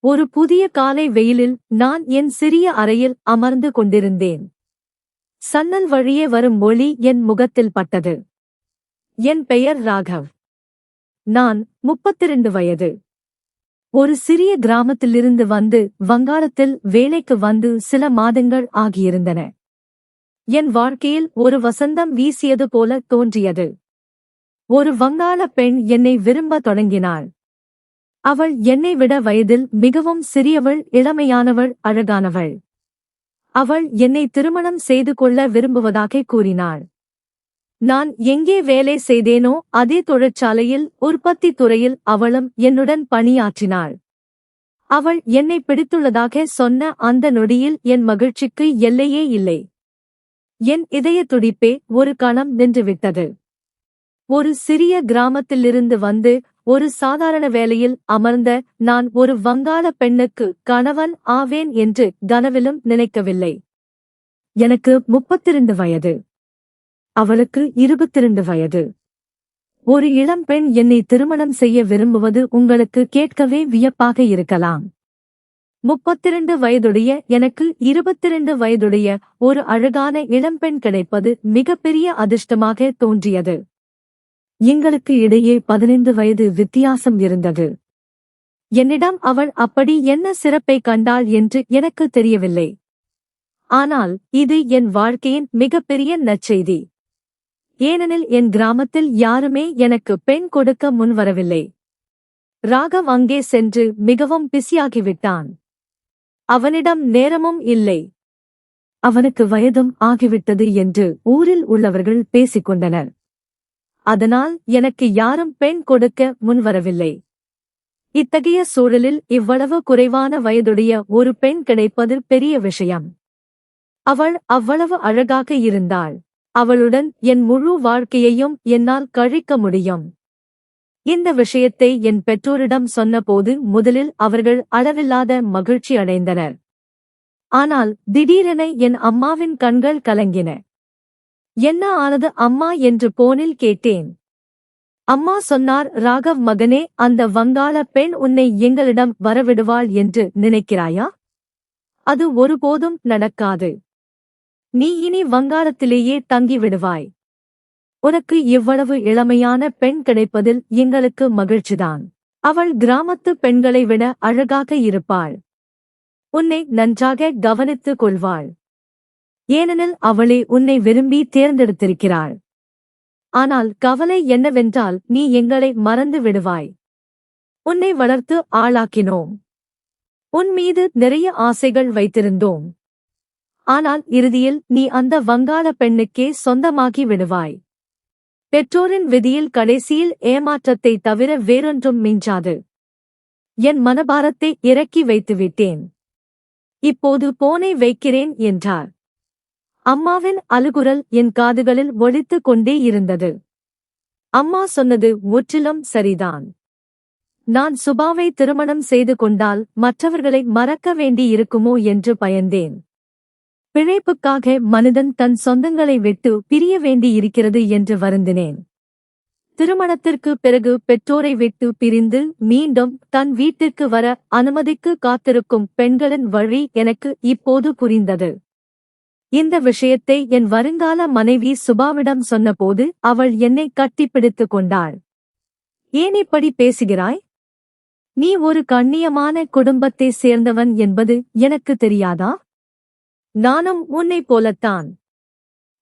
ஒரு புதிய காலை வெயிலில் நான் என் சிறிய அறையில் அமர்ந்து கொண்டிருந்தேன். சன்னல் வழியே வரும் ஒளி என் முகத்தில் பட்டது. என் பெயர் ராகவ். நான் 32 வயது. ஒரு சிறிய கிராமத்திலிருந்து வந்து வங்காளத்தில் வேலைக்கு வந்து சில மாதங்கள் ஆகியிருந்தன. என் வாழ்க்கையில் ஒரு வசந்தம் வீசியது போல தோன்றியது. ஒரு வங்காள பெண் என்னை விரும்பத் தொடங்கினாள். அவள் என்னை விட வயதில் மிகவும் சிறியவள், இளமையானவள், அழகானவள். அவள் என்னை திருமணம் செய்து கொள்ள விரும்புவதாக கூறினாள். நான் எங்கே வேலை செய்தேனோ அதே தொழிற்சாலையில் உற்பத்தி துறையில் அவளும் என்னுடன் பணியாற்றினாள். அவள் என்னை பிடித்துள்ளதாக சொன்ன அந்த நொடியில் என் மகிழ்ச்சிக்கு எல்லையே இல்லை. என் இதய துடிப்பே ஒரு கணம் நின்றுவிட்டது. ஒரு சிறிய கிராமத்திலிருந்து வந்து ஒரு சாதாரண வேலையில் அமர்ந்த நான் ஒரு வங்காள பெண்ணுக்கு கணவன் ஆவேன் என்று கனவிலும் நினைக்கவில்லை. எனக்கு 32 வயது. அவளுக்கு 22 வயது. ஒரு இளம் பெண் என்னை திருமணம் செய்ய விரும்புவது உங்களுக்கு கேட்கவே வியப்பாக இருக்கலாம். 32 வயதுடைய எனக்கு 22 வயதுடைய ஒரு அழகான இளம்பெண் கிடைப்பது மிகப்பெரிய அதிர்ஷ்டமாக தோன்றியது. எங்களுக்கு இடையே 15 வயது வித்தியாசம் இருந்தது. என்னிடம் அவள் அப்படி என்ன சிறப்பை கண்டாள் என்று எனக்கு தெரியவில்லை. ஆனால் இது என் வாழ்க்கையின் மிகப்பெரிய நற்செய்தி. ஏனெனில் என் கிராமத்தில் யாருமே எனக்கு பெண் கொடுக்க முன்வரவில்லை. ராகவ் அங்கே சென்று மிகவும் பிஸியாகிவிட்டான். அவனிடம் நேரமும் இல்லை. அவனுக்கு வயதும் ஆகிவிட்டது என்று ஊரில் உள்ளவர்கள் பேசிக்கொண்டனர். அதனால் எனக்கு யாரும் பெண் கொடுக்க முன்வரவில்லை. இத்தகைய சூழலில் இவ்வளவு குறைவான வயதுடைய ஒரு பெண் கிடைப்பது பெரிய விஷயம். அவள் அவ்வளவு அழகாக இருந்தாள். அவளுடன் என் முழு வாழ்க்கையையும் என்னால் கழிக்க முடியும். இந்த விஷயத்தை என் பெற்றோரிடம் சொன்னபோது முதலில் அவர்கள் அளவில்லாத மகிழ்ச்சி அடைந்தனர். ஆனால் திடீரென என் அம்மாவின் கண்கள் கலங்கின. என்ன ஆனது அம்மா என்று போனில் கேட்டேன். அம்மா சொன்னார், ராகவ் மகனே, அந்த வங்காள பெண் உன்னை எங்களிடம் வரவிடுவாள் என்று நினைக்கிறாயா? அது ஒருபோதும் நடக்காது. நீ இனி வங்காளத்திலேயே தங்கிவிடுவாய். உனக்கு இவ்வளவு இளமையான பெண் கிடைப்பதில் எங்களுக்கு மகிழ்ச்சிதான். அவள் கிராமத்து பெண்களை விட அழகாக இருப்பாள். உன்னை நன்றாக கவனித்துக் கொள்வாள். ஏனெனில் அவளே உன்னை விரும்பி தேர்ந்தெடுத்திருக்கிறாள். ஆனால் கவலை என்னவென்றால் நீ எங்களை மறந்து விடுவாய். உன்னை வளர்த்து ஆளாக்கினோம். உன் மீது நிறைய ஆசைகள் வைத்திருந்தோம். ஆனால் இறுதியில் நீ அந்த வங்காள பெண்ணுக்கே சொந்தமாகி விடுவாய். பெற்றோரின் விதியில் கடைசியில் ஏமாற்றத்தை தவிர வேறொன்றும் மிஞ்சாது. என் மனபாரத்தை இறக்கி வைத்துவிட்டேன். இப்போது போனை வைக்கிறேன் என்றார். அம்மாவின் அழுகுரல் என் காதுகளில் ஒலித்துக் கொண்டே இருந்தது. அம்மா சொன்னது முற்றிலும் சரிதான். நான் சுபாவை திருமணம் செய்து கொண்டால் மற்றவர்களை மறக்க வேண்டி இருக்குமோ என்று பயந்தேன். பிழைப்புக்காக மனிதன் தன் சொந்தங்களை விட்டு பிரிய வேண்டி இருக்கிறது என்று வருந்தினேன். திருமணத்திற்கு பிறகு பெற்றோரை விட்டு பிரிந்து மீண்டும் தன் வீட்டிற்கு வர அனுமதிக்கு காத்திருக்கும் பெண்களின் வழி எனக்கு இப்போது புரிந்தது. இந்த விஷயத்தை என் வருங்கால மனைவி சுபாவிடம் சொன்னபோது அவள் என்னை கட்டிப்பிடித்துக் கொண்டாள். ஏன் இப்படி பேசுகிறாய்? நீ ஒரு கண்ணியமான குடும்பத்தை சேர்ந்தவன் என்பது எனக்கு தெரியாதா? நானும் உன்னை போலத்தான்.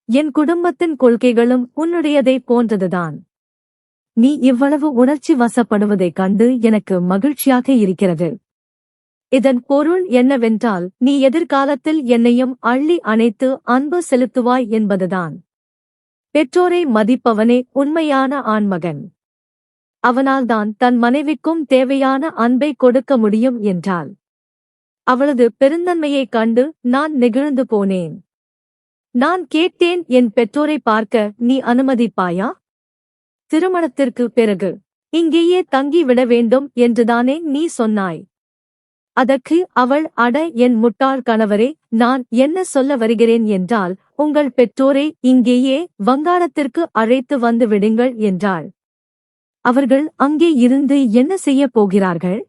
என் குடும்பத்தின் கொள்கைகளும் உன்னுடையதை போன்றதுதான். நீ இவ்வளவு உணர்ச்சி வசப்படுவதைக் கண்டு எனக்கு மகிழ்ச்சியாக இருக்கிறது. இதன் பொருள் என்னவென்றால் நீ எதிர்காலத்தில் என்னையும் அள்ளி அணைத்து அன்பு செலுத்துவாய் என்பதுதான். பெற்றோரை மதிப்பவனே உண்மையான ஆண்மகன். அவனால்தான் தன் மனைவிக்கும் தேவையான அன்பை கொடுக்க முடியும் என்றாள். அவளது பெருந்தன்மையைக் கண்டு நான் நெகிழ்ந்து போனேன். நான் கேட்டேன், என் பெற்றோரை பார்க்க நீ அனுமதிப்பாயா? திருமணத்திற்கு பிறகு இங்கேயே தங்கிவிட வேண்டும் என்றுதானே நீ சொன்னாய்? அதற்கு அவள், அட என் முட்டாள் கணவரே, நான் என்ன சொல்ல வருகிறேன் என்றால், உங்கள் பெற்றோரை இங்கேயே வங்காளத்திற்கு அழைத்து வந்து விடுங்கள் என்றாள். அவர்கள் அங்கே இருந்து என்ன செய்யப் போகிறார்கள்?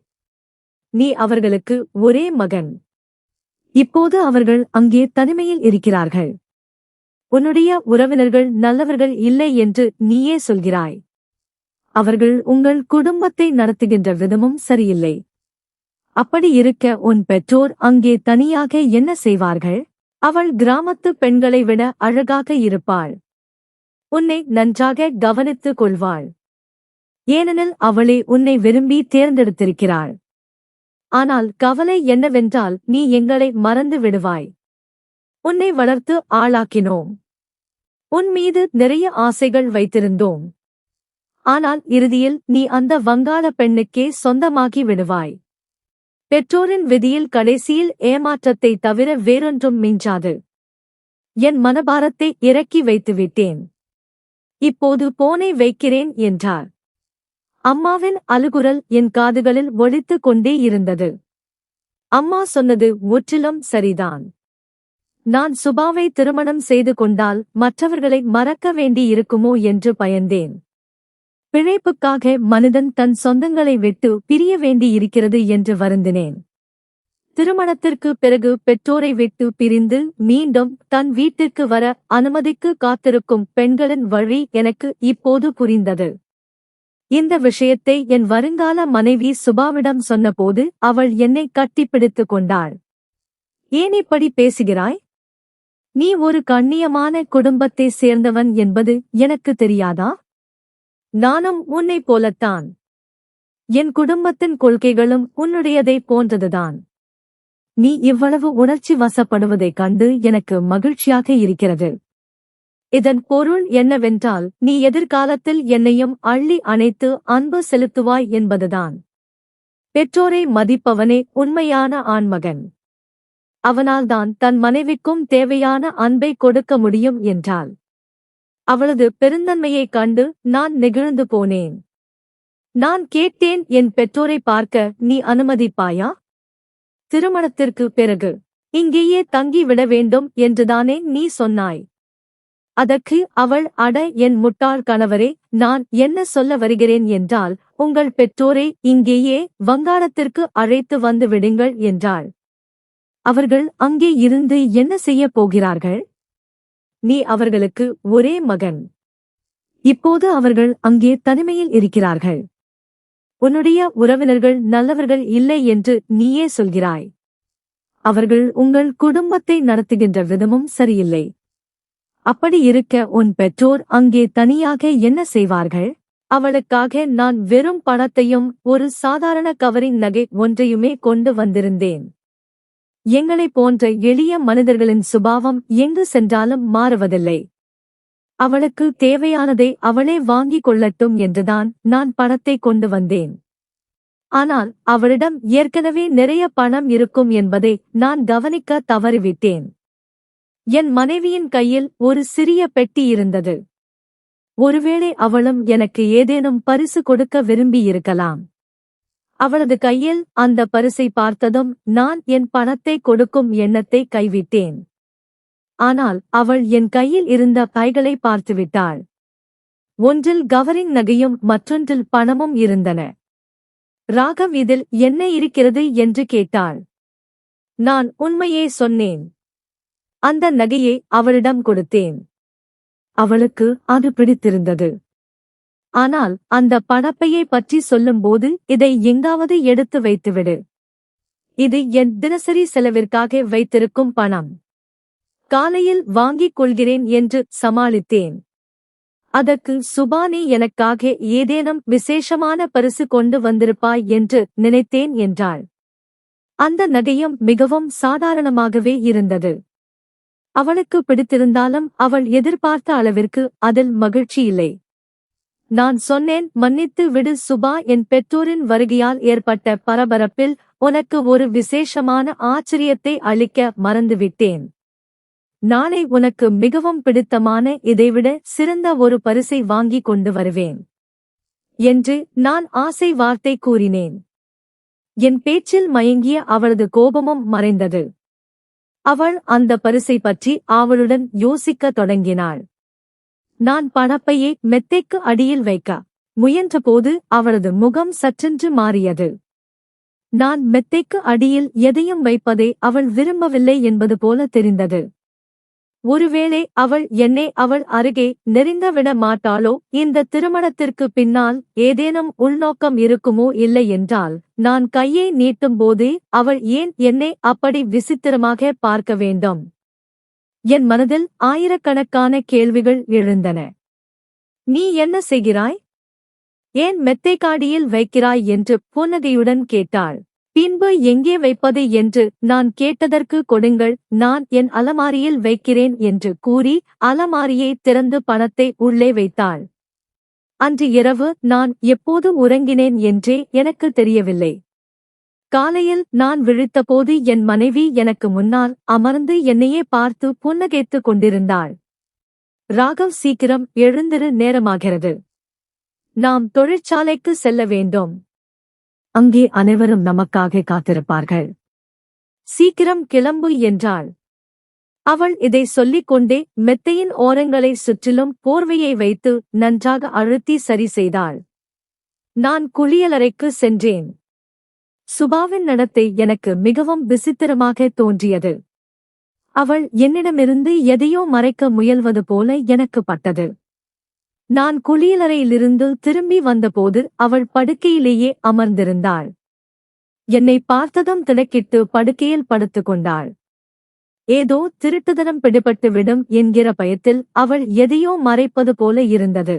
நீ அவர்களுக்கு ஒரே மகன். இப்போது அவர்கள் அங்கே தனிமையில் இருக்கிறார்கள். உன்னுடைய உறவினர்கள் நல்லவர்கள் இல்லை என்று நீயே சொல்கிறாய். அவர்கள் உங்கள் குடும்பத்தை நடத்துகின்ற விதமும் சரியில்லை. அப்படி இருக்க உன் பெற்றோர் அங்கே தனியாக என்ன செய்வார்கள்? அவள் கிராமத்து பெண்களை விட அழகாக இருப்பாள். உன்னை நன்றாக கவனித்துக் கொள்வாள். ஏனெனில் அவளே உன்னை விரும்பி தேர்ந்தெடுத்திருக்கிறாள். ஆனால் கவலை என்னவென்றால் நீ எங்களை மறந்து விடுவாய். உன்னை வளர்த்து ஆளாக்கினோம். உன் மீது நிறைய ஆசைகள் வைத்திருந்தோம். ஆனால் இறுதியில் நீ அந்த வங்காள பெண்ணுக்கே சொந்தமாகி விடுவாய். பெற்றோரின் விதியில் கடைசியில் ஏமாற்றத்தை தவிர வேறொன்றும் மிஞ்சாது. என் மனபாரத்தை இறக்கி வைத்துவிட்டேன். இப்போது போனை வைக்கிறேன் என்றார். அம்மாவின் அழுகுரல் என் காதுகளில் ஒலித்துக் கொண்டே இருந்தது. அம்மா சொன்னது முற்றிலும் சரிதான். நான் சுபாவை திருமணம் செய்து கொண்டால் மற்றவர்களை மறக்க வேண்டி இருக்குமோ என்று பயந்தேன். பிழைப்புக்காக மனிதன் தன் சொந்தங்களை விட்டு பிரிய வேண்டி இருக்கிறது என்று வருந்தினேன். திருமணத்திற்கு பிறகு பெற்றோரை விட்டு பிரிந்து மீண்டும் தன் வீட்டிற்கு வர அனுமதிக்கு காத்திருக்கும் பெண்களின் வழி எனக்கு இப்போது புரிந்தது. இந்த விஷயத்தை என் வருங்கால மனைவி சுபாவிடம் சொன்னபோது அவள் என்னை கட்டிப்பிடித்துக் கொண்டாள். ஏன் இப்படி பேசுகிறாய்? நீ ஒரு கண்ணியமான குடும்பத்தை சேர்ந்தவன் என்பது எனக்கு தெரியாதா? நானும் உன்னைப் போலத்தான். என் குடும்பத்தின் கொள்கைகளும் உன்னுடையதை போன்றதுதான். நீ இவ்வளவு உணர்ச்சி வசப்படுவதைக் கண்டு எனக்கு மகிழ்ச்சியாக இருக்கிறது. இதன் பொருள் என்னவென்றால் நீ எதிர்காலத்தில் என்னையும் அள்ளி அணைத்து அன்பு செலுத்துவாய் என்பதுதான். பெற்றோரை மதிப்பவனே உண்மையான ஆண்மகன். அவனால்தான் தன் மனைவிக்கும் தேவையான அன்பை கொடுக்க முடியும் என்றாள். அவளது பெருந்தன்மையைக் கண்டு நான் நெகிழ்ந்து போனேன். நான் கேட்டேன், என் பெற்றோரை பார்க்க நீ அனுமதிப்பாயா? திருமணத்திற்கு பிறகு இங்கேயே தங்கிவிட வேண்டும் என்றுதானே நீ சொன்னாய்? அதற்கு அவள், அட என் முட்டாள் கணவரே, நான் என்ன சொல்ல வருகிறேன் என்றால், உங்கள் பெற்றோரை இங்கேயே வங்காளத்திற்கு அழைத்து வந்து விடுங்கள் என்றாள். அவர்கள் அங்கே இருந்து என்ன செய்யப் போகிறார்கள்? நீ அவர்களுக்கு ஒரே மகன். இப்போது அவர்கள் அங்கே தனிமையில் இருக்கிறார்கள். உன்னுடைய உறவினர்கள் நல்லவர்கள் இல்லை என்று நீயே சொல்கிறாய். அவர்கள் உங்கள் குடும்பத்தை நடத்துகின்ற விதமும் சரியில்லை. அப்படி இருக்க உன் பெற்றோர் அங்கே தனியாக என்ன செய்வார்கள்? அவளுக்காக நான் வெறும் பணத்தையும் ஒரு சாதாரண கவரிங் நகை ஒன்றையுமே கொண்டு வந்திருந்தேன். எங்களைப் போன்ற எளிய மனிதர்களின் சுபாவம் எங்கு சென்றாலும் மாறுவதில்லை. அவளுக்கு தேவையானதை அவளே வாங்கிக் கொள்ளட்டும் என்றுதான் நான் பணத்தை கொண்டு வந்தேன். ஆனால் அவளிடம் ஏற்கனவே நிறைய பணம் இருக்கும் என்பதை நான் கவனிக்க தவறிவிட்டேன். என் மனைவியின் கையில் ஒரு சிறிய பெட்டி இருந்தது. ஒருவேளை அவளும் எனக்கு ஏதேனும் பரிசு கொடுக்க விரும்பியிருக்கலாம். அவளது கையில் அந்த பரிசை பார்த்ததும் நான் என் பணத்தை கொடுக்கும் எண்ணத்தை கைவிட்டேன். ஆனால் அவள் என் கையில் இருந்த பைகளை பார்த்துவிட்டாள். ஒன்றில் கவரிங் நகையும் மற்றொன்றில் பணமும் இருந்தன. ராகவ், இதில் என்ன இருக்கிறது என்று கேட்டாள். நான் உண்மையே சொன்னேன். அந்த நகையை அவளிடம் கொடுத்தேன். அவளுக்கு அது பிடித்திருந்தது. ஆனால் அந்த பணப்பையை பற்றி சொல்லும்போது, இதை எங்காவது எடுத்து வைத்துவிடு. இது என் தினசரி செலவிற்காக வைத்திருக்கும் பணம். காலையில் வாங்கிக் கொள்கிறேன் என்று சமாளித்தேன். அதற்கு சுபானி எனக்காக ஏதேனும் விசேஷமான பரிசு கொண்டு வந்திருப்பாய் என்று நினைத்தேன் என்றாள். அந்த நகையும் மிகவும் சாதாரணமாகவே இருந்தது. அவளுக்கு பிடித்திருந்தாலும் அவள் எதிர்பார்த்த அளவிற்கு அதில் மகிழ்ச்சி இல்லை. நான் சொன்னேன், மன்னித்து விடு சுபா, என் பெற்றோரின் வருகையால் ஏற்பட்ட பரபரப்பில் உனக்கு ஒரு விசேஷமான ஆச்சரியத்தை அளிக்க மறந்துவிட்டேன். நாளை உனக்கு மிகவும் பிடித்தமான இதைவிட சிறந்த ஒரு பரிசை வாங்கிக் கொண்டு வருவேன் என்று நான் ஆசை வார்த்தை கூறினேன். என் பேச்சில் மயங்கிய அவளது கோபமும் மறைந்தது. அவள் அந்த பரிசை பற்றி அவளுடன் யோசிக்கத் தொடங்கினாள். நான் பணப்பையை மெத்தைக்கு அடியில் வைக்க முயன்றபோது அவளது முகம் சற்றென்று மாறியது. நான் மெத்தைக்கு அடியில் எதையும் வைப்பதை அவள் விரும்பவில்லை என்பது போல தெரிந்தது. ஒருவேளை அவள் என்னை அவள் அருகே நெருங்கவிட மாட்டாளோ? இந்த திருமணத்திற்கு பின்னால் ஏதேனும் உள்நோக்கம் இருக்குமோ? இல்லை என்றால் நான் கையை நீட்டும் போதே அவள் ஏன் என்னை அப்படி விசித்திரமாக பார்க்க வேண்டும்? என் மனதில் ஆயிரக்கணக்கான கேள்விகள் எழுந்தன. நீ என்ன செய்கிறாய்? ஏன் மெத்தைக்காடியில் வைக்கிறாய் என்று புன்னகையுடன் கேட்டாள். பின்பு எங்கே வைப்பது என்று நான் கேட்டதற்கு கொடுங்கள், நான் என் அலமாரியில் வைக்கிறேன் என்று கூறி அலமாரியை திறந்து பணத்தை உள்ளே வைத்தாள். அன்று இரவு நான் எப்போது உறங்கினேன் என்றே எனக்கு தெரியவில்லை. காலையில் நான் விழித்தபோது என் மனைவி எனக்கு முன்னால் அமர்ந்து என்னையே பார்த்து புன்னகைத்துக் கொண்டிருந்தாள். ராகவ், சீக்கிரம் எழுந்திரு, நேரமாகிறது. நாம் தொழிற்சாலைக்கு செல்ல வேண்டும். அங்கே அனைவரும் நமக்காக காத்திருப்பார்கள். சீக்கிரம் கிளம்பு என்றாள். அவள் இதை சொல்லிக் கொண்டே மெத்தையின் ஓரங்களை சுற்றிலும் போர்வையை வைத்து நன்றாக அழுத்தி சரி செய்தாள். நான் குளியலறைக்கு சென்றேன். சுபாவின் நடத்தை எனக்கு மிகவும் விசித்திரமாக தோன்றியது. அவள் என்னிடமிருந்து எதையோ மறைக்க முயல்வது போல எனக்கு பட்டது. நான் குளியலறையிலிருந்து திரும்பி வந்தபோது அவள் படுக்கையிலேயே அமர்ந்திருந்தாள். என்னை பார்த்ததும் திடுக்கிட்டு படுக்கையில் படுத்துக் கொண்டாள். ஏதோ திருட்டுத்தனம் பிடிபட்டு விடும் என்கிற பயத்தில் அவள் எதையோ மறைப்பது போல இருந்தது.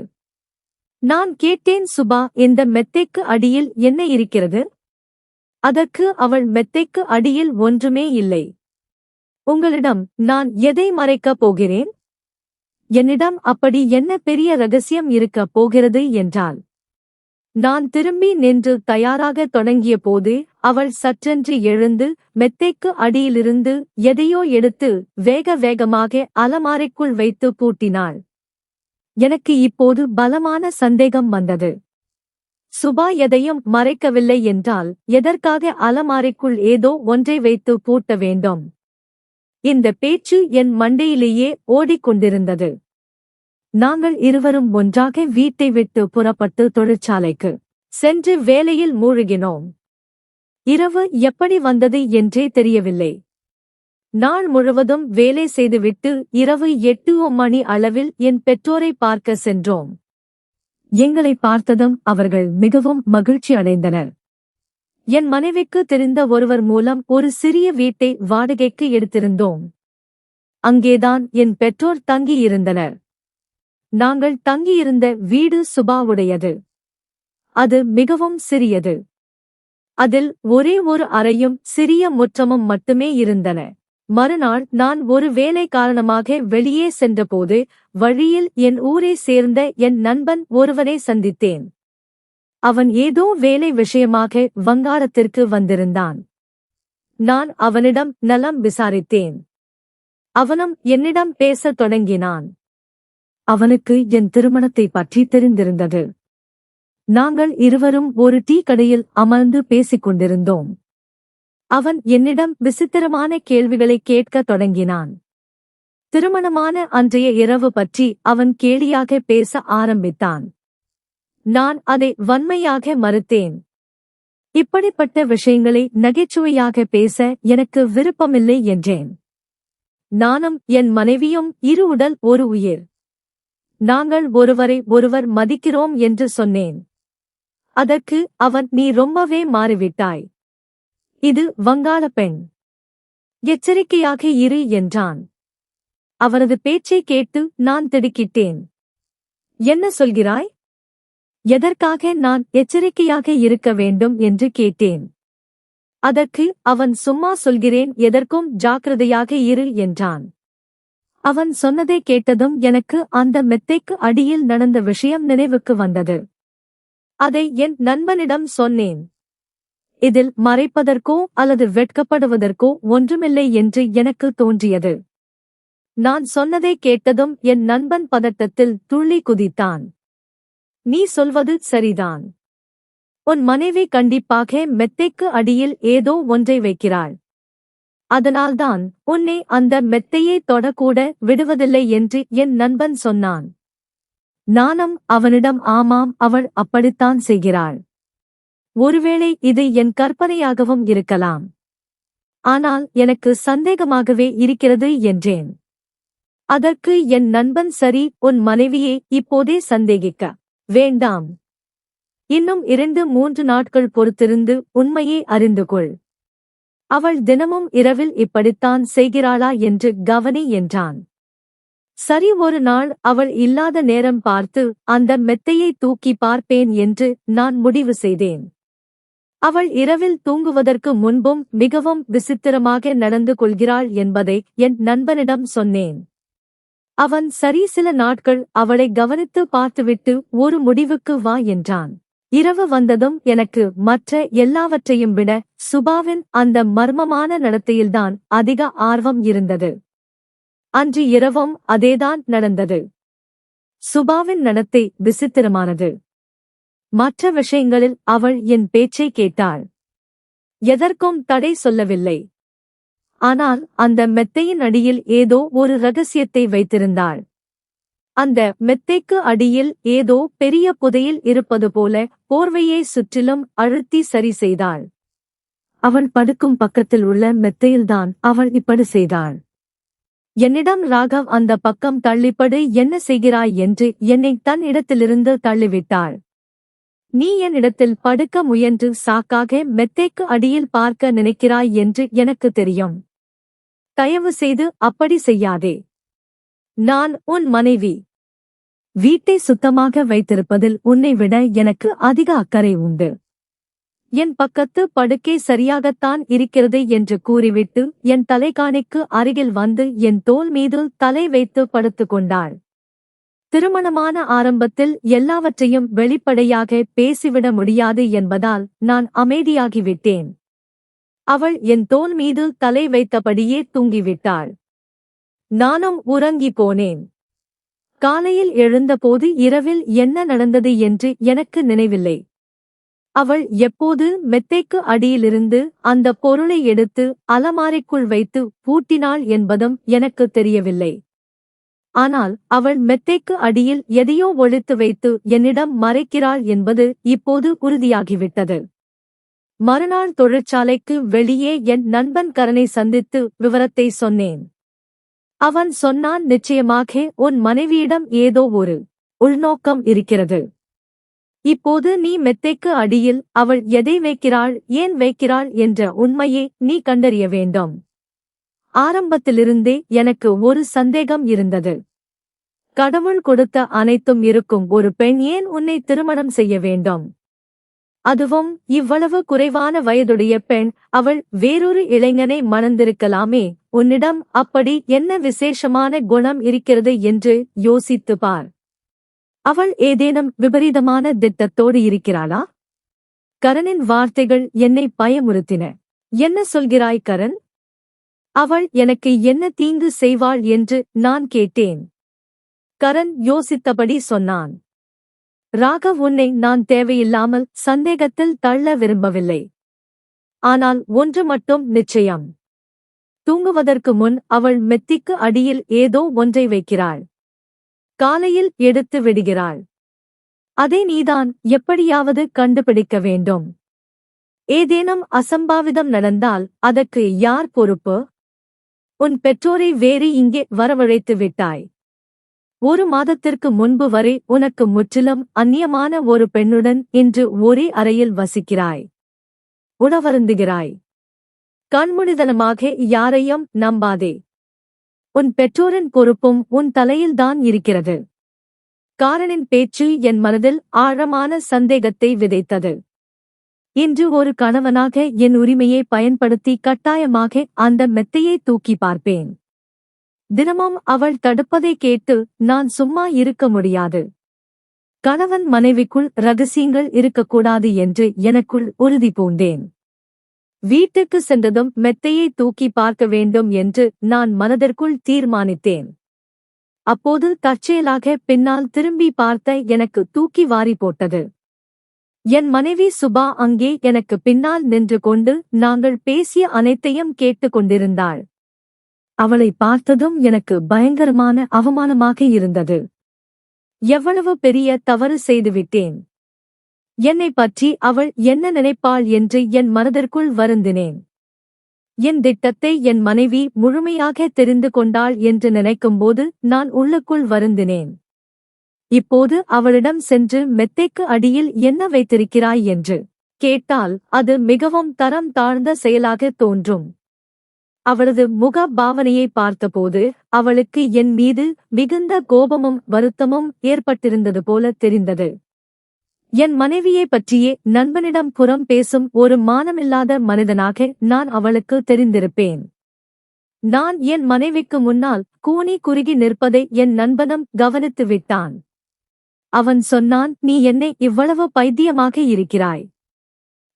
நான் கேட்டேன், சுபா, இந்த மெத்தைக்கு அடியில் என்ன இருக்கிறது? அதற்கு அவள், மெத்தைக்கு அடியில் ஒன்றுமே இல்லை. உங்களிடம் நான் எதை மறைக்கப் போகிறேன்? என்னிடம் அப்படி என்ன பெரிய ரகசியம் இருக்கப் போகிறது என்றாள். நான் திரும்பி நின்று தயாராக தொடங்கிய போது அவள் சற்றென்று எழுந்து மெத்தைக்கு அடியிலிருந்து எதையோ எடுத்து வேக வேகமாக அலமாரிக்குள் வைத்து பூட்டினாள். எனக்கு இப்போது பலமான சந்தேகம் வந்தது. சுபா எதையும் மறைக்கவில்லை என்றால் எதற்காக அலமாரிக்குள் ஏதோ ஒன்றை வைத்து பூட்ட வேண்டும்? இந்த பேச்சு என் மண்டையிலேயே ஓடிக்கொண்டிருந்தது. நாங்கள் இருவரும் ஒன்றாக வீட்டை விட்டு புறப்பட்டு தொழிற்சாலைக்கு சென்று வேலையில் மூழ்கினோம். இரவு எப்படி வந்தது என்றே தெரியவில்லை. நாள் முழுவதும் வேலை செய்துவிட்டு இரவு 8 மணி அளவில் என் பெற்றோரை பார்க்க சென்றோம். எங்களை பார்த்ததும் அவர்கள் மிகவும் மகிழ்ச்சி அடைந்தனர். என் மனைவிக்கு தெரிந்த ஒருவர் மூலம் ஒரு சிறிய வீட்டை வாடகைக்கு எடுத்திருந்தோம். அங்கேதான் என் பெற்றோர் தங்கியிருந்தனர். நாங்கள் தங்கியிருந்த வீடு சுபாவுடையது. அது மிகவும் சிறியது. அதில் ஒரே ஒரு அறையும் சிறிய முற்றமும் மட்டுமே இருந்தன. மறுநாள் நான் ஒரு வேலை காரணமாக வெளியே சென்றபோது வழியில் என் ஊரை சேர்ந்த என் நண்பன் ஒருவனை சந்தித்தேன். அவன் ஏதோ வேலை விஷயமாக வங்காளத்திற்கு வந்திருந்தான். நான் அவனிடம் நலம் விசாரித்தேன். அவனும் என்னிடம் பேசத் தொடங்கினான். அவனுக்கு என் திருமணத்தை பற்றி தெரிந்திருந்தது. நாங்கள் இருவரும் ஒரு டீ கடையில் அமர்ந்து பேசிக் கொண்டிருந்தோம். அவன் என்னிடம் விசித்திரமான கேள்விகளை கேட்கத் தொடங்கினான். திருமணமான அன்றைய இரவு பற்றி அவன் கேலியாக பேச ஆரம்பித்தான். நான் அதை வன்மையாக மறுத்தேன். இப்படிப்பட்ட விஷயங்களை நகைச்சுவையாக பேச எனக்கு விருப்பமில்லை என்றேன். நானும் என் மனைவியும் இரு உடல் ஒரு உயிர். நாங்கள் ஒருவரை ஒருவர் மதிக்கிறோம் என்று சொன்னேன். அதற்கு அவன், நீ ரொம்பவே மாறிவிட்டாய். இது வங்காள பெண். எச்சரிக்கையாக இரு என்றான். அவரது பேச்சை கேட்டு நான் திடுக்கிட்டேன். என்ன சொல்கிறாய்? எதற்காக நான் எச்சரிக்கையாக இருக்க வேண்டும் என்று கேட்டேன். அதற்கு அவன், சும்மா சொல்கிறேன், எதற்கும் ஜாக்கிரதையாக இரு என்றான். அவன் சொன்னதை கேட்டதும் எனக்கு அந்த மெத்தைக்கு அடியில் நடந்த விஷயம் நினைவுக்கு வந்தது. அதை என் நண்பனிடம் சொன்னேன். இதில் மறைப்பதற்கோ அல்லது வெட்கப்படுவதற்கோ ஒன்றுமில்லை என்று எனக்கு தோன்றியது. நான் சொன்னதை கேட்டதும் என் நண்பன் பதட்டத்தில் துள்ளி குதித்தான். நீ சொல்வது சரிதான். உன் மனைவி கண்டிப்பாக மெத்தைக்கு அடியில் ஏதோ ஒன்றை வைக்கிறாள். அதனால்தான் உன்னை அந்த மெத்தையை தொடக்கூட விடுவதில்லை என்று என் நண்பன் சொன்னான். நானும் அவனிடம், ஆமாம், அவள் அப்படித்தான் செய்கிறாள். ஒருவேளை இது என் கற்பனையாகவும் இருக்கலாம். ஆனால் எனக்கு சந்தேகமாகவே இருக்கிறது என்றேன். அதற்கு என் நண்பன், சரி, உன் மனைவியை இப்போதே சந்தேகிக்க வேண்டாம். இன்னும் 2-3 நாட்கள் பொறுத்திருந்து உண்மையை அறிந்து கொள். அவள் தினமும் இரவில் இப்படித்தான் செய்கிறாளா என்று கவனி என்றான். சரி, ஒரு நாள் அவள் இல்லாத நேரம் பார்த்து அந்த மெத்தையை தூக்கி பார்ப்பேன் என்று நான் முடிவு செய்தேன். அவள் இரவில் தூங்குவதற்கு முன்பும் மிகவும் விசித்திரமாக நடந்து கொள்கிறாள் என்பதை என் நண்பனிடம் சொன்னேன். அவன், சரி, சில நாட்கள் அவளை கவனித்து பார்த்துவிட்டு ஒரு முடிவுக்கு வா என்றான். இரவு வந்ததும் எனக்கு மற்ற எல்லாவற்றையும் விட சுபாவின் அந்த மர்மமான நடத்தையில்தான் அதிக ஆர்வம் இருந்தது. அன்று இரவும் அதேதான் நடந்தது. சுபாவின் நடத்தை விசித்திரமானது. மற்ற விஷயங்களில் அவள் என் பேச்சை கேட்டாள். எதற்கும் தடை சொல்லவில்லை. ஆனால் அந்த மெத்தையின் அடியில் ஏதோ ஒரு ரகசியத்தை வைத்திருந்தாள். அந்த மெத்தைக்கு அடியில் ஏதோ பெரிய புதையல் இருப்பது போல போர்வையை சுற்றிலும் அழுத்தி சரி செய்தாள். அவள் படுக்கும் பக்கத்தில் உள்ள மெத்தையில்தான் அவள் இப்படி செய்தாள். என்னிடம், ராகவ், அந்த பக்கம் தள்ளிப்படு, என்ன செய்கிறாய் என்று என்னை தன் இடத்திலிருந்து தள்ளிவிட்டாள். நீ என் இடத்தில் படுக்க முயன்று சாக்காக மெத்தைக்கு அடியில் பார்க்க நினைக்கிறாய் என்று எனக்கு தெரியும். தயவு செய்து அப்படி செய்யாதே. நான் உன் மனைவி. வீட்டை சுத்தமாக வைத்திருப்பதில் உன்னை விட எனக்கு அதிக அக்கறை உண்டு. என் பக்கத்து படுக்கை சரியாகத்தான் இருக்கிறது என்று கூறிவிட்டு என் தலைகாணிக்கு அருகில் வந்து என் தோள் மீது தலை வைத்து படுத்துக் கொண்டாள். திருமணமான ஆரம்பத்தில் எல்லாவற்றையும் வெளிப்படையாக பேசிவிட முடியாது என்பதால் நான் அமைதியாகிவிட்டேன். அவள் என் தோள் மீது தலை வைத்தபடியே தூங்கிவிட்டாள். நானும் உறங்கி போனேன். காலையில் எழுந்தபோது இரவில் என்ன நடந்தது என்று எனக்கு நினைவில்லை. அவள் எப்போது மெத்தைக்கு அடியிலிருந்து அந்த பொருளை எடுத்து அலமாரிக்குள் வைத்து பூட்டினாள் என்பதும் எனக்கு தெரியவில்லை. ஆனால் அவள் மெத்தைக்கு அடியில் எதையோ ஒளித்து வைத்து என்னிடம் மறைக்கிறாள் என்பது இப்போது உறுதியாகிவிட்டது. மறுநாள் தொழிற்சாலைக்கு வெளியே என் நண்பன் கரனை சந்தித்து விவரத்தை சொன்னேன். அவன் சொன்னான், நிச்சயமாக உன் மனைவியிடம் ஏதோ ஒரு உள்நோக்கம் இருக்கிறது. இப்போது நீ மெத்தைக்கு அடியில் அவள் எதை வைக்கிறாள், ஏன் வைக்கிறாள் என்ற உண்மையை நீ கண்டறிய வேண்டும். ஆரம்பத்திலிருந்தே எனக்கு ஒரு சந்தேகம் இருந்தது. கடவுள் கொடுத்த அனைத்தும் இருக்கும் ஒரு பெண் ஏன் உன்னை திருமணம் செய்ய வேண்டும்? அதுவும் இவ்வளவு குறைவான வயதுடைய பெண். அவள் வேறொரு இளைஞனை மணந்திருக்கலாமே. உன்னிடம் அப்படி என்ன விசேஷமான குணம் இருக்கிறது என்று யோசித்து பார். அவள் ஏதேனும் விபரீதமான திட்டத்தோடு இருக்கிறாளா? கரனின் வார்த்தைகள் என்னை பயமுறுத்தின. என்ன சொல்கிறாய் கரண்? அவள் எனக்கு என்ன தீங்கு செய்வாள் என்று நான் கேட்டேன். கரண் யோசித்தபடி சொன்னான். ராகவ், உன்னை நான் தேவையில்லாமல் சந்தேகத்தில் தள்ள விரும்பவில்லை. ஆனால் ஒன்று மட்டும் நிச்சயம். தூங்குவதற்கு முன் அவள் மெத்திக்கு அடியில் ஏதோ ஒன்றை வைக்கிறாள். காலையில் எடுத்து விடுகிறாள். அதை நீதான் எப்படியாவது கண்டுபிடிக்க வேண்டும். ஏதேனும் அசம்பாவிதம் நடந்தால் அதற்கு யார் பொறுப்பு? உன் பெற்றோரை வேறு இங்கே வரவழைத்து விட்டாய். 1 மாதத்திற்கு முன்பு வரை உனக்கு முற்றிலும் அந்நியமான ஒரு பெண்ணுடன் இன்று ஒரே அறையில் வசிக்கிறாய். உணவருந்துகிறாய். கண்மூடித்தனமாக யாரையும் நம்பாதே. உன் பெற்றோரின் பொறுப்பும் உன் தலையில்தான் இருக்கிறது. காரனின் பேச்சு என் மனதில் ஆழமான சந்தேகத்தை விதைத்தது. இன்று ஒரு கணவனாக என் உரிமையை பயன்படுத்தி கட்டாயமாக அந்த மெத்தையை தூக்கி பார்ப்பேன். தினமும் அவள் தடுப்பதை கேட்டு நான் சும்மா இருக்க முடியாது. கணவன் மனைவிக்குள் ரகசியங்கள் இருக்கக்கூடாது என்று எனக்குள் உறுதி பூண்டேன். வீட்டுக்கு சென்றதும் மெத்தையை தூக்கி பார்க்க வேண்டும் என்று நான் மனதிற்குள் தீர்மானித்தேன். அப்போது தற்செயலாக பின்னால் திரும்பி பார்த்த எனக்கு தூக்கி வாரி போட்டது. என் மனைவி சுபா அங்கே எனக்கு பின்னால் நின்று கொண்டு நாங்கள் பேசிய அனைத்தையும் கேட்டுக் கொண்டிருந்தாள். அவளை பார்த்ததும் எனக்கு பயங்கரமான அவமானமாக இருந்தது. எவ்வளவு பெரிய தவறு செய்துவிட்டேன். என்னைப் பற்றி அவள் என்ன நினைப்பாள் என்று என் மனதிற்குள் வருந்தினேன். என் திட்டத்தை என் மனைவி முழுமையாக தெரிந்து கொண்டாள் என்று நினைக்கும்போது நான் உள்ளுக்குள் வருந்தினேன். இப்போது அவளிடம் சென்று மெத்தைக்கு அடியில் என்ன வைத்திருக்கிறாய் என்று கேட்டால் அது மிகவும் தரம் தாழ்ந்த செயலாக தோன்றும். அவளது முக பாவனையை பார்த்தபோது அவளுக்கு என் மீது மிகுந்த கோபமும் வருத்தமும் ஏற்பட்டிருந்தது போல தெரிந்தது. என் மனைவியை பற்றியே நண்பனிடம் புறம் பேசும் ஒரு மானமில்லாத மனிதனாக நான் அவளுக்கு தெரிந்திருப்பேன். நான் என் மனைவிக்கு முன்னால் கூனி குறுகி நிற்பதை என் நண்பனும் கவனித்து விட்டான். அவன் சொன்னான், நீ என்னை இவ்வளவு பைத்தியமாக இருக்கிறாய்.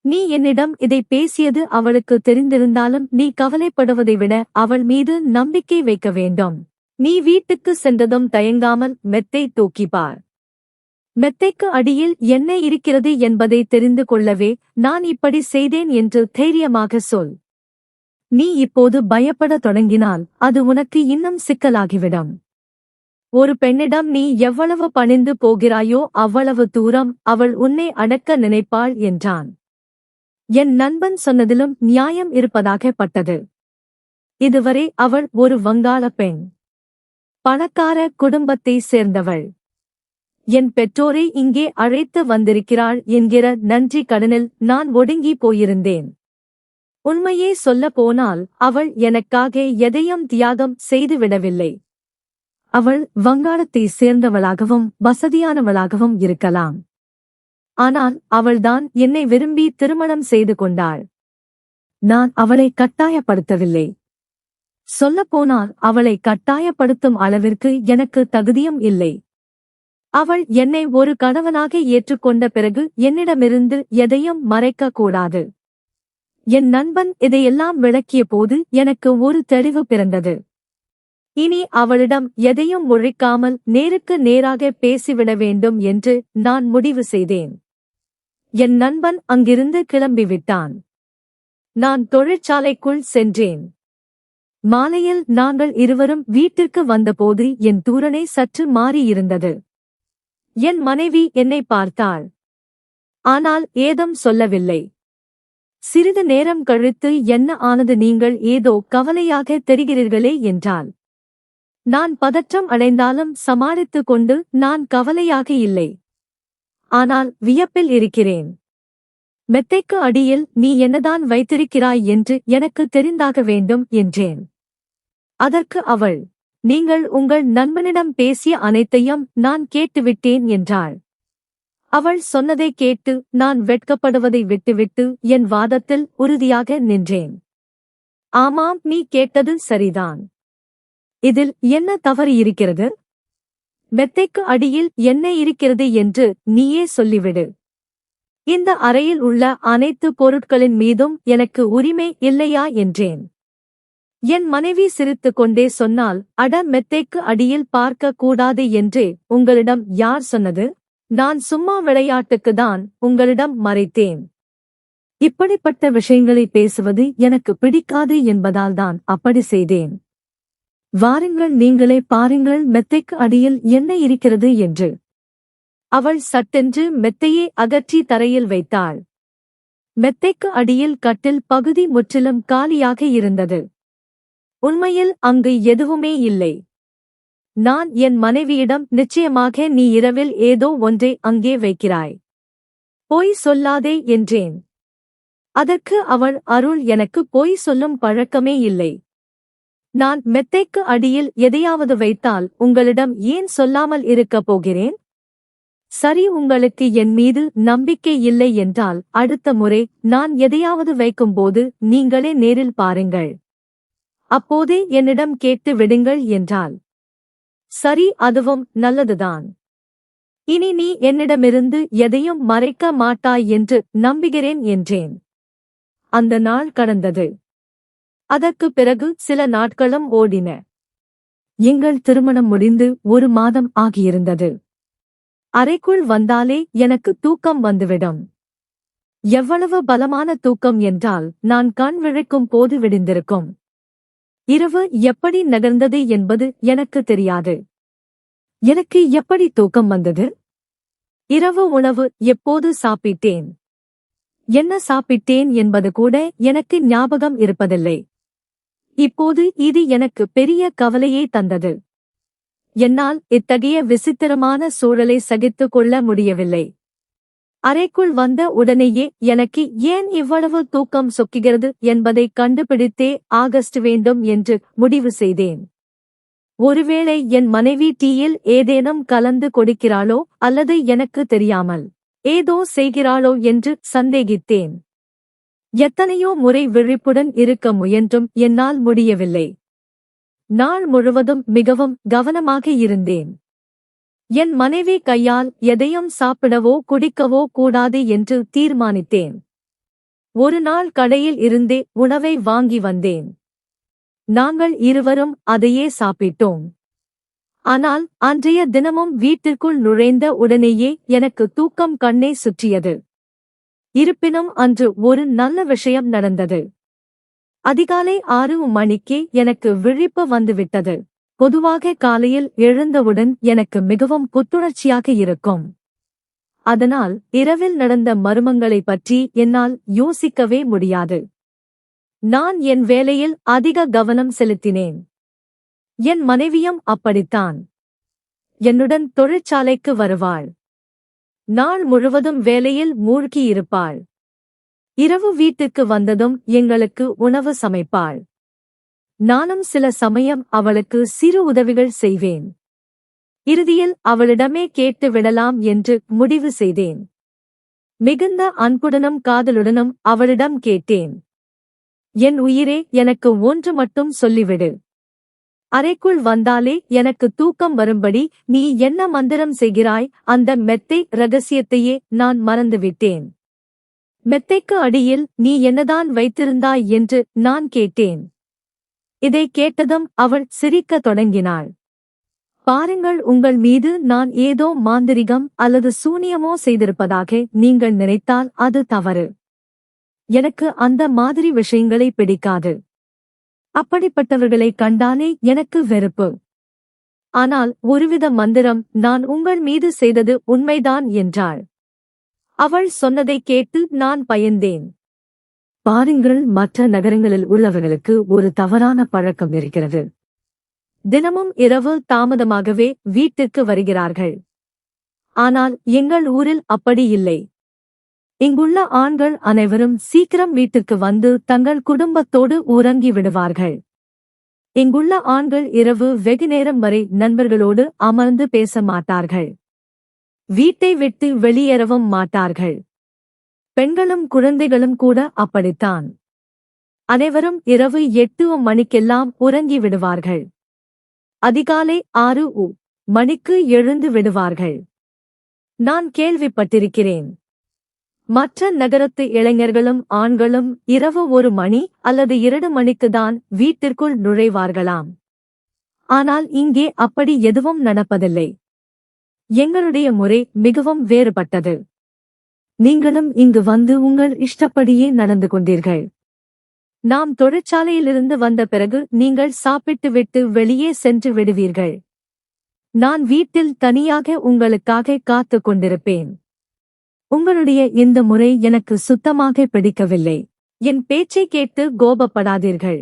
நீ என்னிடம் இதை பேசியது அவளுக்கு தெரிந்திருந்தாலும் நீ கவலைப்படுவதை விட அவள் மீது நம்பிக்கை வைக்க வேண்டும். நீ வீட்டுக்கு சென்றதும் தயங்காமல் மெத்தை தூக்கிப்பார். மெத்தைக்கு அடியில் என்ன இருக்கிறது என்பதை தெரிந்து கொள்ளவே நான் இப்படி செய்தேன் என்று தைரியமாக சொல். நீ இப்போது பயப்படத் தொடங்கினால் அது உனக்கு இன்னும் சிக்கலாகிவிடும். ஒரு பெண்ணிடம் நீ எவ்வளவு பணிந்து போகிறாயோ அவ்வளவு தூரம் அவள் உன்னை அடக்க நினைப்பாள் என்றான். என் நண்பன் சொன்னதிலும் நியாயம் இருப்பதாக பட்டது. இதுவரை அவள் ஒரு வங்காள பெண், பணக்கார குடும்பத்தை சேர்ந்தவள். என் பெற்றோரை இங்கே அழைத்து வந்திருக்கிறாள் என்கிற நன்றி கடனில் நான் ஒடுங்கி போயிருந்தேன். உண்மையே சொல்ல போனால் அவள் எனக்காக எதையும் தியாகம் செய்துவிடவில்லை. அவள் வங்காளத்தை சேர்ந்தவளாகவும் வசதியானவளாகவும் இருக்கலாம். ஆனால் அவள்தான் என்னை விரும்பி திருமணம் செய்து கொண்டாள். நான் அவளை கட்டாயப்படுத்தவில்லை. சொல்லப்போனால் அவளை கட்டாயப்படுத்தும் அளவிற்கு எனக்கு தகுதியும் இல்லை. அவள் என்னை ஒரு கணவனாக ஏற்றுக்கொண்ட பிறகு என்னிடமிருந்து எதையும் மறைக்க கூடாது. என் நண்பன் இதையெல்லாம் விளக்கிய போது எனக்கு ஒரு தெளிவு பிறந்தது. இனி அவளிடம் எதையும் ஒழிக்காமல் நேருக்கு நேராக பேசிவிட வேண்டும் என்று நான் முடிவு செய்தேன். என் நண்பன் அங்கிருந்து கிளம்பிவிட்டான். நான் தொழிற்சாலைக்குள் சென்றேன். மாலையில் நாங்கள் இருவரும் வீட்டிற்கு வந்தபோது என் தூரணை சற்று மாறியிருந்தது. என் மனைவி என்னை பார்த்தாள். ஆனால் ஏதும் சொல்லவில்லை. சிறிது நேரம் கழித்து என்ன ஆனது, நீங்கள் ஏதோ கவலையாக தெரிகிறீர்களே என்றாள். நான் பதற்றம் அடைந்தாலும் சமாளித்துக் கொண்டு நான் கவலையாக இல்லை, ஆனால் வியப்பில் இருக்கிறேன். மெத்தைக்கு அடியில் நீ என்னதான் வைத்திருக்கிறாய் என்று எனக்கு தெரிந்தாக வேண்டும் என்றேன். அதற்கு அவள், நீங்கள் உங்கள் நண்பனிடம் பேசிய அனைத்தையும் நான் கேட்டுவிட்டேன் என்றாள். அவள் சொன்னதை கேட்டு நான் வெட்கப்படுவதை விட்டுவிட்டு என் வாதத்தில் உறுதியாக நின்றேன். ஆமாம், நீ கேட்டது சரிதான். இதில் என்ன தவறு இருக்கிறது? மெத்தைக்கு அடியில் என்ன இருக்கிறது என்று நீயே சொல்லிவிடு. இந்த அறையில் உள்ள அனைத்து பொருட்களின் மீதும் எனக்கு உரிமை இல்லையா என்றேன். என் மனைவி சிரித்துக் கொண்டே சொன்னால், அட, மெத்தைக்கு அடியில் பார்க்க கூடாது என்று உங்களிடம் யார் சொன்னது? நான் சும்மா விளையாட்டுக்குதான் உங்களிடம் மறைத்தேன். இப்படிப்பட்ட விஷயங்களை பேசுவது எனக்கு பிடிக்காது என்பதால்தான் அப்படி செய்தேன். வாருங்கள், நீங்களே பாருங்கள் மெத்தைக்கு அடியில் என்ன இருக்கிறது என்று. அவள் சட்டென்று மெத்தையை அகற்றி தரையில் வைத்தாள். மெத்தைக்கு அடியில் கட்டில் பகுதி முற்றிலும் காலியாக இருந்தது. உண்மையில் அங்கு எதுவுமே இல்லை. நான் என் மனைவியிடம், நிச்சயமாக நீ இரவில் ஏதோ ஒன்றை அங்கே வைக்கிறாய், பொய் சொல்லாதே என்றேன். அதற்கு அவள், அருள், எனக்கு பொய் சொல்லும் பழக்கமே இல்லை. நான் மெத்தைக்கு அடியில் எதையாவது வைத்தால் உங்களிடம் ஏன் சொல்லாமல் இருக்கப் போகிறேன்? சரி, உங்களுக்கு என் மீது நம்பிக்கை இல்லை என்றால் அடுத்த முறை நான் எதையாவது வைக்கும்போது நீங்களே நேரில் பாருங்கள். அப்போதே என்னிடம் கேட்டு விடுங்கள் என்றாள். சரி, அதுவும் நல்லதுதான். இனி நீ என்னிடமிருந்து எதையும் மறைக்க மாட்டாய் என்று நம்புகிறேன் என்றேன். அந்த நாள் கடந்தது. அதற்குப் பிறகு சில நாட்களும் ஓடின. எங்கள் திருமணம் முடிந்து 1 மாதம் ஆகியிருந்தது. அறைக்குள் வந்தாலே எனக்கு தூக்கம் வந்துவிடும். எவ்வளவு பலமான தூக்கம் என்றால் நான் கண் விழிக்கும் போது விடிந்திருக்கும். இரவு எப்படி நகர்ந்தது என்பது எனக்கு தெரியாது. எனக்கு எப்படி தூக்கம் வந்தது? இரவு உணவு எப்போது சாப்பிட்டேன், என்ன சாப்பிட்டேன் என்பது கூட எனக்கு ஞாபகம் இருப்பதில்லை. இப்போது இது எனக்கு பெரிய கவலையை தந்தது. என்னால் இத்தகைய விசித்திரமான சூழலை சகித்துக் கொள்ள முடியவில்லை. அறைக்குள் வந்த உடனேயே எனக்கு ஏன் இவ்வளவு தூக்கம் சொக்குகிறது என்பதை கண்டுபிடித்தே ஆகஸ்ட் வேண்டும் என்று முடிவு செய்தேன். ஒருவேளை என் மனைவி டீயில் ஏதேனும் கலந்து கொடுக்கிறாளோ அல்லது எனக்கு தெரியாமல் ஏதோ செய்கிறாளோ என்று சந்தேகித்தேன். எத்தனையோ முறை விழிப்புடன் இருக்க முயன்றும் என்னால் முடியவில்லை. நாள் முழுவதும் மிகவும் கவனமாக இருந்தேன். என் மனைவி கையால் எதையும் சாப்பிடவோ குடிக்கவோ கூடாது என்று தீர்மானித்தேன். ஒரு நாள் கடையில் இருந்தே உணவை வாங்கி வந்தேன். நாங்கள் இருவரும் அதையே சாப்பிட்டோம். ஆனால் அன்றைய தினமும் வீட்டிற்குள் நுழைந்த உடனேயே எனக்கு தூக்கம் கண்ணை சுற்றியது. இருப்பினும் அன்று ஒரு நல்ல விஷயம் நடந்தது. அதிகாலை 6 மணிக்கே எனக்கு விழிப்பு வந்துவிட்டது. பொதுவாக காலையில் எழுந்தவுடன் எனக்கு மிகவும் புத்துணர்ச்சியாக இருக்கும். அதனால் இரவில் நடந்த மர்மங்களைப் பற்றி என்னால் யோசிக்கவே முடியாது. நான் என் வேலையில் அதிக கவனம் செலுத்தினேன். என் மனைவியும் அப்படித்தான். என்னுடன் தொழிற்சாலைக்கு வருவாள். நாள் முழுவதும் வேலையில் மூழ்கியிருப்பாள். இரவு வீட்டுக்கு வந்ததும் எங்களுக்கு உணவு சமைப்பாள். நானும் சில சமயம் அவளுக்கு சிறு உதவிகள் செய்வேன். இறுதியில் அவளிடமே கேட்டு விடலாம் என்று முடிவு செய்தேன். மிகுந்த அன்புடனும் காதலுடனும் அவளிடம் கேட்டேன். என் உயிரே, எனக்கு ஒன்று மட்டும் சொல்லிவிடு. அறைக்குள் வந்தாலே எனக்கு தூக்கம் வரும்படி நீ என்ன மந்திரம் செய்கிறாய்? அந்த மெத்தை ரகசியத்தையே நான் மறந்துவிட்டேன். மெத்தைக்கு அடியில் நீ என்னதான் வைத்திருந்தாய் என்று நான் கேட்டேன். இதை கேட்டதும் அவள் சிரிக்கத் தொடங்கினாள். பாருங்கள், உங்கள் மீது நான் ஏதோ மாந்திரிகம் அல்லது சூனியமோ செய்திருப்பதாக நீங்கள் நினைத்தால் அது தவறு. எனக்கு அந்த மாதிரி விஷயங்களை பிடிக்காது. அப்படிப்பட்டவர்களை கண்டாலே எனக்கு வெறுப்பு. ஆனால் ஒருவித மந்திரம் நான் உங்கள் மீது செய்தது உண்மைதான் என்றாள். அவள் சொன்னதை கேட்டு நான் பயந்தேன். பாருங்கள், மற்ற நகரங்களில் உள்ளவர்களுக்கு ஒரு தவறான பழக்கம் இருக்கிறது. தினமும் இரவு தாமதமாகவே வீட்டிற்கு வருகிறார்கள். ஆனால் எங்கள் ஊரில் அப்படி இல்லை. இங்குள்ள ஆண்கள் அனைவரும் சீக்கிரம் வீட்டுக்கு வந்து தங்கள் குடும்பத்தோடு உறங்கி விடுவார்கள். இங்குள்ள ஆண்கள் இரவு வெகுநேரம் வரை நண்பர்களோடு அமர்ந்து பேச மாட்டார்கள். வீட்டை விட்டு வெளியேறவும் மாட்டார்கள். பெண்களும் குழந்தைகளும் கூட அப்படித்தான். அனைவரும் இரவு 8 மணிக்கெல்லாம் உறங்கி விடுவார்கள். அதிகாலை 6 மணிக்கு எழுந்து விடுவார்கள். நான் கேள்விப்பட்டிருக்கிறேன். மற்ற நகரத்து இளைஞர்களும் ஆண்களும் இரவு 1 மணி அல்லது 2 மணிக்குதான் வீட்டிற்குள் நுழைவார்களாம். ஆனால் இங்கே அப்படி எதுவும் நடப்பதில்லை. எங்களுடைய முறை மிகவும் வேறுபட்டது. நீங்களும் இங்கு வந்து உங்கள் இஷ்டப்படியே நடந்து கொண்டீர்கள். நாம் தொழிற்சாலையிலிருந்து வந்த பிறகு நீங்கள் சாப்பிட்டுவிட்டு வெளியே சென்று விடுவீர்கள். நான் வீட்டில் தனியாக உங்களுக்காக காத்துக் கொண்டிருப்பேன். உங்களுடைய இந்த முறை எனக்கு சுத்தமாக பிடிக்கவில்லை. என் பேச்சை கேட்டு கோபப்படாதீர்கள்.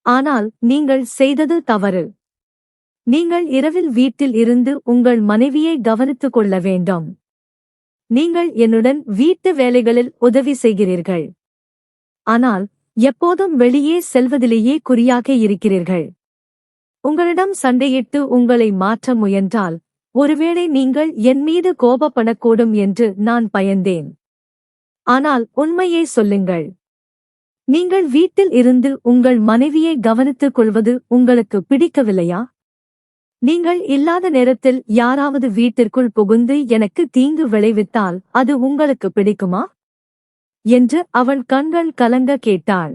ஆனால் நீங்கள் செய்தது தவறு. நீங்கள் இரவில் வீட்டில் இருந்து உங்கள் மனைவியை கவனித்துக் கொள்ள வேண்டும். நீங்கள் என்னுடன் வீட்டு வேலைகளில் உதவி செய்கிறீர்கள். ஆனால் எப்போதும் வெளியே செல்வதிலேயே குறியாக இருக்கிறீர்கள். உங்களிடம் சண்டையிட்டு உங்களை மாற்ற முயன்றால் ஒருவேளை நீங்கள் என் மீது கோபப்படக்கூடும் என்று நான் பயந்தேன். ஆனால் உண்மையை சொல்லுங்கள். நீங்கள் வீட்டில் இருந்து உங்கள் மனைவியை கவனித்துக் கொள்வது உங்களுக்கு பிடிக்கவில்லையா? நீங்கள் இல்லாத நேரத்தில் யாராவது வீட்டிற்குள் புகுந்து எனக்கு தீங்கு விளைவித்தால் அது உங்களுக்கு பிடிக்குமா என்று அவள் கண்கள் கலங்க கேட்டாள்.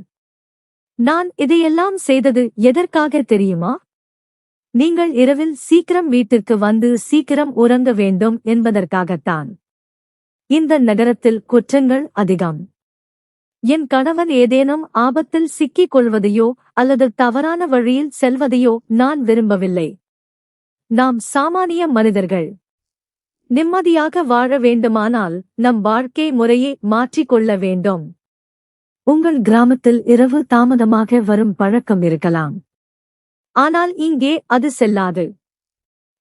நான் இதையெல்லாம் செய்தது எதற்காக தெரியுமா? நீங்கள் இரவில் சீக்கிரம் வீட்டிற்கு வந்து சீக்கிரம் உறங்க வேண்டும் என்பதற்காகத்தான். இந்த நகரத்தில் குற்றங்கள் அதிகம். என் கணவன் ஏதேனும் ஆபத்தில் சிக்கிக் கொள்வதையோ அல்லது தவறான வழியில் செல்வதையோ நான் விரும்பவில்லை. நாம் சாமானிய மனிதர்கள். நிம்மதியாக வாழ வேண்டுமானால் நம் வாழ்க்கை முறையை மாற்றிக்கொள்ள வேண்டும். உங்கள் கிராமத்தில் இரவு தாமதமாக வரும் பழக்கம் இருக்கலாம். ஆனால் இங்கே அது செல்லாது.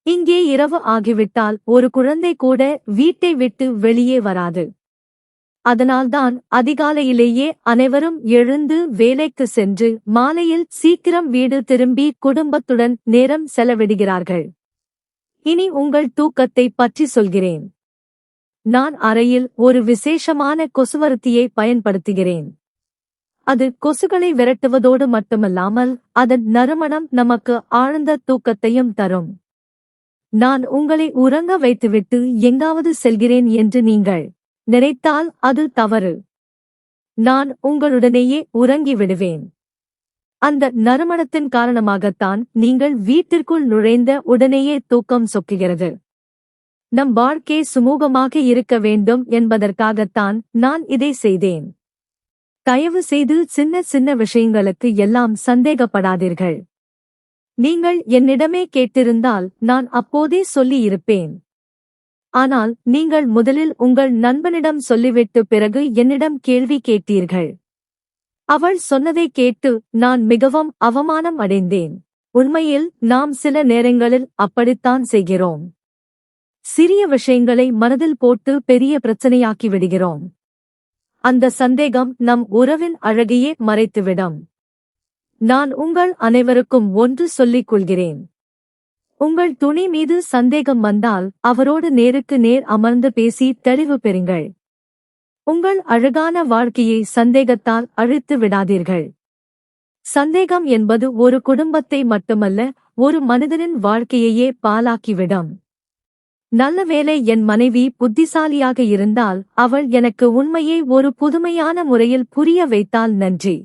இங்கே இரவு ஆகிவிட்டால் ஒரு குழந்தை கூட வீட்டை விட்டு வெளியே வராது. அதனால்தான் அதிகாலையிலேயே அனைவரும் எழுந்து வேலைக்கு சென்று மாலையில் சீக்கிரம் வீடு திரும்பி குடும்பத்துடன் நேரம் செலவிடுகிறார்கள். இனி உங்கள் தூக்கத்தை பற்றி சொல்கிறேன். நான் அறையில் ஒரு விசேஷமான கொசுவர்த்தியை பயன்படுத்துகிறேன். அது கொசுகளை விரட்டுவதோடு மட்டுமல்லாமல் அதன் நறுமணம் நமக்கு ஆழ்ந்த தூக்கத்தையும் தரும். நான் உங்களை உறங்க வைத்துவிட்டு எங்காவது செல்கிறேன் என்று நீங்கள் நினைத்தால் அது தவறு. நான் உங்களுடனேயே உறங்கி விடுவேன். அந்த நறுமணத்தின் காரணமாகத்தான் நீங்கள் வீட்டிற்குள் நுழைந்த உடனேயே தூக்கம் சொக்குகிறது. நம் வாழ்க்கை சுமூகமாக இருக்க வேண்டும் என்பதற்காகத்தான் நான் இதை செய்தேன். தயவு செய்து சின்ன சின்ன விஷயங்களுக்கு எல்லாம் சந்தேகப்படாதீர்கள். நீங்கள் என்னிடமே கேட்டிருந்தால் நான் அப்போதே சொல்லி இருப்பேன். ஆனால் நீங்கள் முதலில் உங்கள் நண்பனிடம் சொல்லிவிட்டு பிறகு என்னிடம் கேள்வி கேட்டீர்கள். அவள் சொன்னதை கேட்டு நான் மிகவும் அவமானம் அடைந்தேன். உண்மையில் நாம் சில நேரங்களில் அப்படித்தான் செய்கிறோம். சிறிய விஷயங்களை மனதில் போட்டு பெரிய பிரச்சனையாக்கி விடுகிறோம். அந்த சந்தேகம் நம் உறவின் அழகையே மறைத்துவிடும். நான் உங்கள் அனைவருக்கும் ஒன்று சொல்லிக் கொள்கிறேன். உங்கள் துணை மீது சந்தேகம் வந்தால் அவரோடு நேருக்கு நேர் அமர்ந்து பேசி தெளிவு பெறுங்கள். உங்கள் அழகான வாழ்க்கையை சந்தேகத்தால் அழித்து விடாதீர்கள். சந்தேகம் என்பது ஒரு குடும்பத்தை மட்டுமல்ல, ஒரு மனிதனின் வாழ்க்கையையே பாழாக்கிவிடும். நல்ல வேளை என் மனைவி புத்திசாலியாக இருந்தால் அவள் எனக்கு உண்மையை ஒரு புதுமையான முறையில் புரிய வைத்தால் நன்றி.